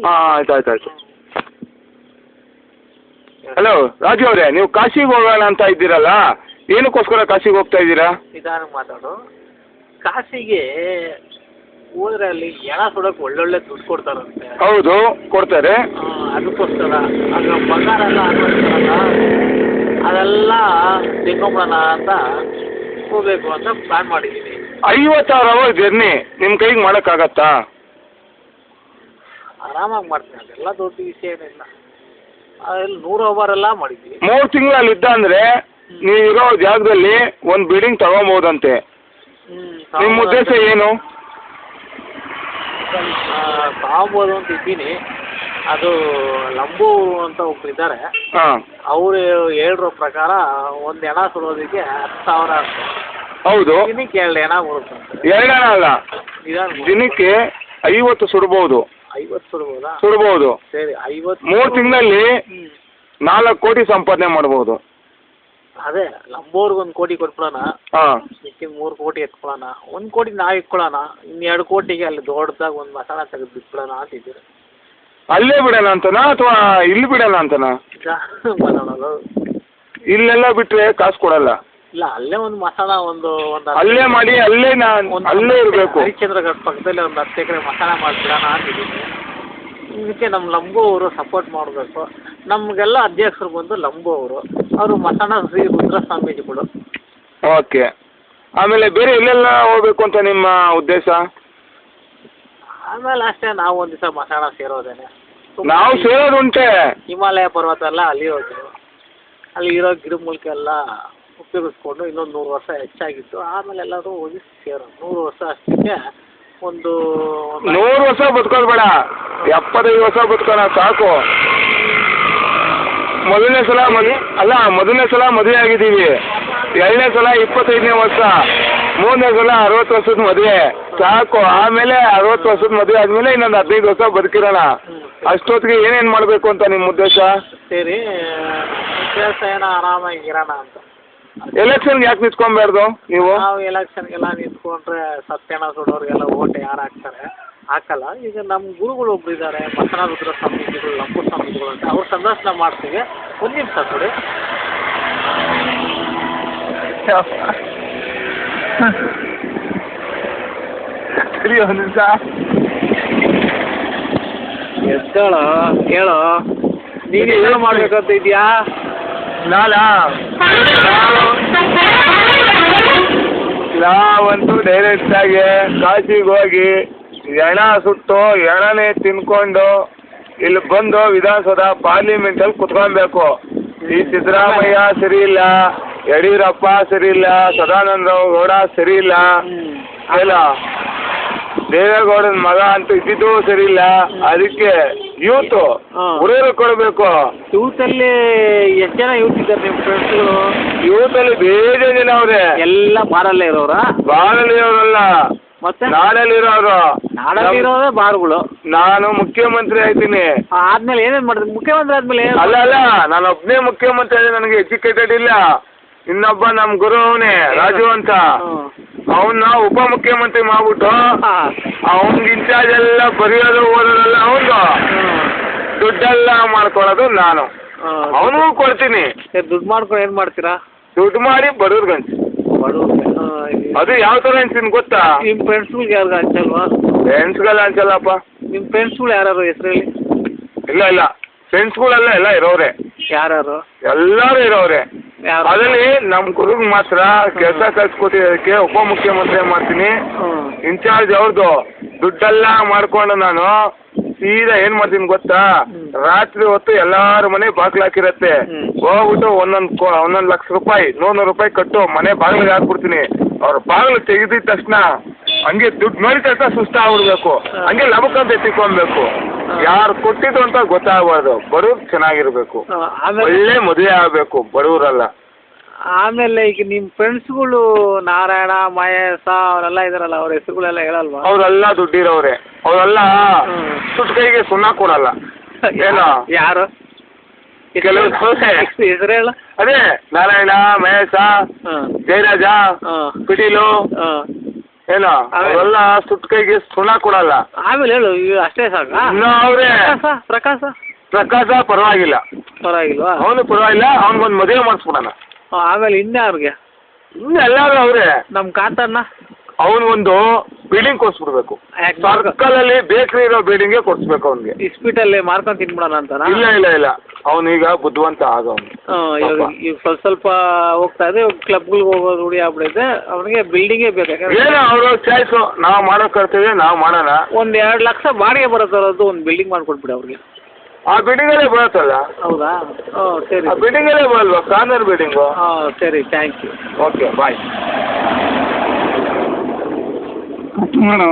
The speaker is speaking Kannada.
ಹಾಂ ಆಯ್ತು. ಹಲೋ ರಾಜು ಅವರೇ, ನೀವು ಕಾಶಿಗೆ ಹೋಗೋಣ ಅಂತ ಇದ್ದೀರಲ್ಲ, ಏನಕ್ಕೋಸ್ಕರ ಕಾಶಿಗೆ ಹೋಗ್ತಾ ಇದ್ದೀರಾ? ನಿಧಾನ ಮಾತಾಡು. ಕಾಶಿಗೆ ಹೋದ್ರೆ ಅಲ್ಲಿ ಹೆಣ ಸುಡೋಕೆ ಒಳ್ಳೊಳ್ಳೆ ದುಡ್ಡು ಕೊಡ್ತಾರಂತೆ. ಹೌದು, ಕೊಡ್ತಾರೆ. ಅದಕ್ಕೋಸ್ಕರ ಅದು ಬಂಗಾರ ಎಲ್ಲ ಹಾಕೊಳ್ತಾರಲ್ಲ, ಅದೆಲ್ಲ ತೆಗೊಂಬಿಡೋಣ ಅಂತ ಹೋಗ್ಬೇಕು ಅಂತ ಪ್ಲ್ಯಾನ್ ಮಾಡಿದ್ದೀನಿ. 56 ಅವರ್ ಜರ್ನಿ ನಿಮ್ಮ ಕೈಗೆ ಮಾಡೋಕ್ಕಾಗತ್ತಾ? ಆರಾಮಾಗಿ ಮಾಡ್ತೀನಿ, ಅದೆಲ್ಲ ದೊಡ್ಡ ವಿಷಯ ಏನಿಲ್ಲ. ಅದೆಲ್ಲ 100 ಅವರೆಲ್ಲ ಮಾಡಿದ್ವಿ. 3 ತಿಂಗಳು ಅಲ್ಲಿದ್ದ ಅಂದರೆ ನೀವಿರೋ ಜಾಗದಲ್ಲಿ ಒಂದು ಬಿಲ್ಡಿಂಗ್ ತಗೊಬೋದಂತೆ. ನಿಮ್ಮ ಉದ್ದೇಶ ಏನು? ತಗೊಬೋದು ಅಂತ ಇದ್ದೀನಿ. ಅದು ಲಂಬು ಅಂತ ಒಬ್ಬರಿದ್ದಾರೆ, ಅವರು ಹೇಳಿರೋ ಪ್ರಕಾರ ಒಂದು ಹೆಣ ಸುಡೋದಕ್ಕೆ 10,000 ಅಂತ. ಹೌದು, ದಿನಕ್ಕೆ 2 ಹೆಣ ಬರುತ್ತೆ. 2 ಹೆಣ ಅಲ್ಲ, ದಿನಕ್ಕೆ 50 ಸುಡ್ಬೋದು. 50 ಸುಡ್ಬೋದಾ? ಸುಡ್ಬೋದು. ಸರಿ, 50. 3 ತಿಂಗಳಲ್ಲಿ 4 ಕೋಟಿ ಸಂಪಾದನೆ ಮಾಡ್ಬೋದು. ಅದೇ ಲಂಬೋರ್ಗೆ 1 ಕೋಟಿ ಕೊಟ್ಬಿಡೋಣ, ಮಿಕ್ಕಿ 3 ಕೋಟಿ ಎತ್ಕೊಳ್ಳೋಣ. 1 ಕೋಟಿ ನಾವು ಇಟ್ಕೊಳ್ಳೋಣ, ಇನ್ನು 2 ಕೋಟಿಗೆ ಅಲ್ಲಿ ದೊಡ್ಡದಾಗಿ ಒಂದು ಮಸಾಲ ತೆಗೆದು ಬಿಟ್ಬಿಡೋಣ ಅಂತಿದ್ದೀರಿ. ಅಲ್ಲೇ ಬಿಡೋಣ ಅಂತನಾ ಅಥವಾ ಇಲ್ಲಿ ಬಿಡೋಣ ಅಂತನಾ? ಇಲ್ಲೆಲ್ಲ ಬಿಟ್ರೆ ಕಾಸು ಕೊಡಲ್ಲ. ಇಲ್ಲ, ಅಲ್ಲೇ ಒಂದು ಮಸಾಲ ಒಂದು ಅಲ್ಲೇ ಮಾಡಿ ಅಲ್ಲೇ ಇರಬೇಕು. ಹರಿಶ್ಚಂದ್ರ ಘಾಟ್ ಪಕ್ಕದಲ್ಲಿ ಒಂದು 10 ಎಕರೆ ಮಸಾಲ ಮಾಡಿಬಿಡೋಣ ಅಂತಿದ್ದೀನಿ. ಇದಕ್ಕೆ ನಮ್ಮ ಲಂಬು ಅವರು ಸಪೋರ್ಟ್ ಮಾಡಬೇಕು. ನಮಗೆಲ್ಲ ಅಧ್ಯಕ್ಷರು ಬಂದು ಲಂಬು ಅವರು ಮಸಾಣ ಶ್ರೀ ರುದ್ರ ಸ್ವಾಮೀಜಿಗಳು. ಓಕೆ, ಆಮೇಲೆ ಬೇರೆ ಎಲ್ಲೆಲ್ಲ ಹೋಗ್ಬೇಕು ಅಂತ ನಿಮ್ಮ ಉದ್ದೇಶ? ಆಮೇಲೆ ಅಷ್ಟೇ, ನಾವು ಒಂದು ದಿವಸ ಮಸಾಣ ಸೇರೋದೇನೆ. ನಾವು ಸೇರೋದುಂಟೆ. ಹಿಮಾಲಯ ಪರ್ವತ ಎಲ್ಲ ಅಲ್ಲಿ ಹೋದ್ರು, ಅಲ್ಲಿ ಇರೋ ಗಿಡ ಮೂಲಿಕೆ ಎಲ್ಲ ಉಪಯೋಗಿಸ್ಕೊಂಡು ಇನ್ನೊಂದು 100 ವರ್ಷ ಹೆಚ್ಚಾಗಿತ್ತು. ಆಮೇಲೆ ಎಲ್ಲರೂ ಹೋಗಿ ಸೇರೋದು. 100 ವರ್ಷ ಅಷ್ಟಕ್ಕೆ ಒಂದು 100 ವರ್ಷ ಬದುಕೋದು ಬೇಡ, 75 ವರ್ಷ ಬದುಕೋಣ ಸಾಕು. ಮೊದಲನೇ ಸಲ ಮದುವೆ ಆಗಿದ್ದೀವಿ, 2ನೇ ಸಲ 25ನೇ ವರ್ಷ, 3ನೇ ಸಲ 60 ವರ್ಷದ ಮದುವೆ ಸಾಕು. ಆಮೇಲೆ 60 ವರ್ಷದ ಮದುವೆ ಆದಮೇಲೆ ಇನ್ನೊಂದು 15 ವರ್ಷ ಬದುಕಿರೋಣ. ಅಷ್ಟೊತ್ತಿಗೆ ಏನೇನು ಮಾಡಬೇಕು ಅಂತ ನಿಮ್ಮ ಉದ್ದೇಶ? ಸರಿ, ಉದ್ದೇಶ ಏನೋ ಆರಾಮಾಗಿರೋಣ ಅಂತ. ಎಲೆಕ್ಷನ್ಗೆ ಯಾಕೆ ನಿಂತ್ಕೊಬಾರ್ದು ನೀವು? ನಾವು ಎಲೆಕ್ಷನ್ಗೆಲ್ಲ ನಿಂತ್ಕೊಂಡ್ರೆ ಸತ್ಯನ ಸುಡೋರಿಗೆಲ್ಲ ಓಟ್ ಯಾರು ಹಾಕ್ತಾರೆ? ಹಾಕಲ್ಲ. ಈಗ ನಮ್ಮ ಗುರುಗಳು ಒಬ್ರು ಇದ್ದಾರೆ, ಮಸನ ರುದ್ರ ಸ್ವಾಮೀಜಿಗಳು, ಲಂಬು ಸ್ವಾಮೀಜಿಗಳು ಅಂತ, ಅವ್ರ ಸಂದರ್ಶನ ಮಾಡ್ತೀವಿ. 1 ನಿಮಿಷ ಕೊಡಿ. ಸರಿ, 1 ನಿಮಿಷ ಎದ್ದೇಳೋ, ಹೇಳೋ, ನೀನು ಏನು ಮಾಡ್ಬೇಕಂತ ಇದೆಯಾ? ನಾವಂತೂ ಡೈರೆಕ್ಟ್ ಆಗಿ ಕಾಶಿಗೆ ಹೋಗಿ ಹೆಣ ಸುಟ್ಟು ಹೆಣನೇ ತಿನ್ಕೊಂಡು ಇಲ್ಲಿ ಬಂದು ವಿಧಾನಸೌಧ ಪಾರ್ಲಿಮೆಂಟಲ್ಲಿ ಕುತ್ಕೊಬೇಕು. ಈ ಸಿದ್ದರಾಮಯ್ಯ ಸರಿ ಇಲ್ಲ, ಯಡಿಯೂರಪ್ಪ ಸರಿ ಇಲ್ಲ, ಸದಾನಂದ ಗೌಡ ಸರಿ ಇಲ್ಲ, ಇಲ್ಲ ದೇವೇಗೌಡನ ಮಗ ಅಂತೂ ಇದ್ದಿದ್ದು ಸರಿ ಇಲ್ಲ. ಅದಕ್ಕೆ ಯೂತ್ ಹುಡುಗರು ಕೊಡಬೇಕು. ಯೂತಲ್ಲಿ ಎಷ್ಟು ಜನ ಯೂತ್ ಇದ್ದಾರೆ ನಿಮ್ಮ ಫ್ರೆಂಡ್ಸ್ಗಳು? ಯೂತಲ್ಲಿ ಬೇರೆ ಜನ ಅವ್ರೆ. ಎಲ್ಲ ಬಾರಲ್ಲೇ ಇರೋರಾ? ಬಾರಲ್ಲಿ ಇರೋರಲ್ಲ, ಮತ್ತೆ ನಾಡಲ್ಲಿ ಇರೋರು. ನಾಡಲ್ಲಿ ಇರೋದೇ ಬಾರ್ಗಳು. ನಾನು ಮುಖ್ಯಮಂತ್ರಿ ಆಯ್ತೀನಿ. ಆದ್ಮೇಲೆ ಏನೇನು ಮಾಡಿದ್ರಿ? ಮುಖ್ಯಮಂತ್ರಿ ಆದ್ಮೇಲೆ ಅಲ್ಲ, ನಾನು ಒಬ್ಬನೇ ಮುಖ್ಯಮಂತ್ರಿ ಆದ್ರೆ ನನಗೆ ಎಜುಕೇಟೆಡ್ ಇಲ್ಲ. ಇನ್ನೊಬ್ಬ ನಮ್ಮ ಗುರು ಅವನೇ ರಾಜು ಅಂತ, ಅವನ್ನ ಉಪಮುಖ್ಯಮಂತ್ರಿ ಮಾಡ್ಬಿಟ್ಟು ಅವನಿಗೆ ಇನ್ಚಾರ್ಜ್ ಎಲ್ಲ ಬರೆಯೋದು ಓದೋದೆಲ್ಲ ಅವನು, ದುಡ್ಡೆಲ್ಲ ಮಾಡ್ಕೊಳ್ಳೋದು ನಾನು. ಅವನಿಗೂ ಕೊಡ್ತೀನಿ. ದುಡ್ಡು ಮಾಡ್ಕೊಂಡು ಏನು ಮಾಡ್ತೀರಾ? ದುಡ್ಡು ಮಾಡಿ ಬಡವ್ರಿಗೆ ಹಂಚಿ. ಅದು ಯಾವ ಥರ ಹಂಚ್ತೀನಿ ಗೊತ್ತಾ? ನಿಮ್ಮ ಫ್ರೆಂಡ್ಸ್ಗಳಿಗೆ ಯಾರಿಗ ಹಂಚಲ್ವಾ? ಫ್ರೆಂಡ್ಸ್ಗೆಲ್ಲ ಹಂಚಲ್ಲಪ್ಪ. ನಿಮ್ಮ ಫ್ರೆಂಡ್ಸ್ಗಳು ಯಾರು ಹೆಸರಲ್ಲಿ? ಇಲ್ಲ, ಫ್ರೆಂಡ್ಸ್ಗಳೆಲ್ಲ ಎಲ್ಲ ಇರೋರೆ. ಯಾರು? ಎಲ್ಲರೂ ಇರೋರೆ. ಅದರಲ್ಲಿ ನಮ್ಮ ಗುರುಗ್ ಮಾತ್ರ ಕೆಲಸ ಕಳ್ಸಿಕೊಟ್ಟಿದ್ದಕ್ಕೆ ಉಪಮುಖ್ಯಮಂತ್ರಿ ಮಾಡ್ತೀನಿ. ಇನ್ಚಾರ್ಜ್ ಅವ್ರದ್ದು. ದುಡ್ಡೆಲ್ಲ ಮಾಡ್ಕೊಂಡು ನಾನು ಸೀದಾ ಏನ್ ಮಾಡ್ತೀನಿ ಗೊತ್ತಾ? ರಾತ್ರಿ ಹೊತ್ತು ಎಲ್ಲಾರ ಮನೆ ಬಾಗ್ಲು ಹಾಕಿರತ್ತೆ, ಹೋಗ್ಬಿಟ್ಟು ಒಂದೊಂದು ಲಕ್ಷ ರೂಪಾಯಿ 100 ರೂಪಾಯಿ ಕಟ್ಟು ಮನೆ ಬಾಗಿಲಿಗೆ ಹಾಕ್ಬಿಡ್ತೀನಿ. ಅವ್ರ ಬಾಗಿಲು ತೆಗೆದಿದ ತಕ್ಷಣ ಹಂಗೆ ದುಡ್ಡು ನೋಡಿದ ತಕ್ಷಣ ಸುಸ್ತಾಗ್ಬಿಡ್ಬೇಕು, ಹಂಗೆ ಲಬಕ್ಕಂತ ಎತ್ತಿಕೊಬೇಕು. ಯಾರು ಕೊಟ್ಟಿದ್ದು ಅಂತ ಗೊತ್ತಾಗಬಾರ್ದು. ಬಡವ್ರು ಚೆನ್ನಾಗಿರ್ಬೇಕು, ಒಳ್ಳೆ ಮದುವೆ ಆಗಬೇಕು, ಬಡವರಲ್ಲ. ಆಮೇಲೆ ಈಗ ನಿಮ್ಮ ಫ್ರೆಂಡ್ಸ್ಗಳು ನಾರಾಯಣ, ಮಹೇಶ ಅವರೆಲ್ಲ ಇದಾರಲ್ಲ, ಅವ್ರ ಹೆಸರುಗಳೆಲ್ಲ ಹೇಳಲ್ವಾ? ಅವರೆಲ್ಲ ದುಡ್ಡಿರೋರೆ. ಅವರೆಲ್ಲ ಸುಟ್ಟು ಕೈಗೆ ಸುಣ್ಣ ಕೊಡಲ್ಲ. ಏನೋ ಯಾರು? ಕೆಲವರು ಹೆಸರು ಹೇಳ. ಅದೇ ನಾರಾಯಣ, ಮಹೇಶ, ಜಯರಾಜ, ಪಿಟೀಲು, ಏನೋ ಅವೆಲ್ಲ ಸುಟ್ಟ ಕೈಗೆ ಸುಣ್ಣ ಕೊಡಲ್ಲ. ಆಮೇಲೆ ಹೇಳು ಈಗ ಅಷ್ಟೇ ಸಾಕಾ? ಇನ್ನು ಅವ್ರೆ ಪ್ರಕಾಶ ಪರವಾಗಿಲ್ಲ. ಪರವಾಗಿಲ್ವಾ? ಅವನು ಪರವಾಗಿಲ್ಲ, ಅವ್ನಿಗೊಂದು ಮದುವೆ ಮಾಡಿಸ್ಬಿಡೋಣ. ಆಮೇಲೆ ಇನ್ಯಾರಿಗೆ? ಇನ್ನು ಎಲ್ಲಾರು ಅವ್ರೆ. ನಮ್ಮ ಕಾಂತಣ್ಣ ಅವನಿಗೊಂದು ಬಿಲ್ಡಿಂಗ್ ಕೊಡ್ಸ್ಬಿಡ್ಬೇಕು. ಸರ್ಕಲ್ ಅಲ್ಲಿ ಬೇಕ್ರಿ ಇರೋ ಬಿಲ್ಡಿಂಗ್ ಕೊಡ್ಸ್ಬೇಕು ಅವ್ನಿಗೆ. ಇಸ್ಪೀಟಲ್ಲಿ ಮಾರ್ಕೊಂಡು ತಿನ್ಬಿಡೋಣ ಅಂತನಾ? ಇಲ್ಲ ಅವನೀಗ ಬುದ್ಧಿವಂತ ಆಗವನು. ಈಗ ಸ್ವಲ್ಪ ಹೋಗ್ತಾ ಇದೆ, ಕ್ಲಬ್ಗಳಿಗೆ ಹೋಗೋದು ರೂಢಿ ಆಗ್ಬಿಡೈತೆ. ಅವನಿಗೆ ಬಿಲ್ಡಿಂಗೇ ಬೇಕು. ಏನೋ ಅವ್ರ ಚಾಯ್ಸು, ನಾವು ಮಾಡೋ ಕರ್ತವ್ಯ ನಾವು ಮಾಡೋಣ. ಒಂದು 2 ಲಕ್ಷ ಬಾಡಿಗೆ ಬರೋದು ಒಂದು ಬಿಲ್ಡಿಂಗ್ ಮಾಡ್ಕೊಟ್ಬಿಡಿ ಅವ್ರಿಗೆ. ಆ ಬಿಲ್ಡಿಂಗಲ್ಲೇ ಬರುತ್ತಲ್ಲ? ಹೌದಾ? ಸರಿ. ಆ ಬಿಲ್ಡಿಂಗಲ್ಲೇ ಬರಲ್ವಾ? Corner building. ಸರಿ, ಥ್ಯಾಂಕ್ ಯು. ಓಕೆ, ಬಾಯ್. ಮಾಡೋ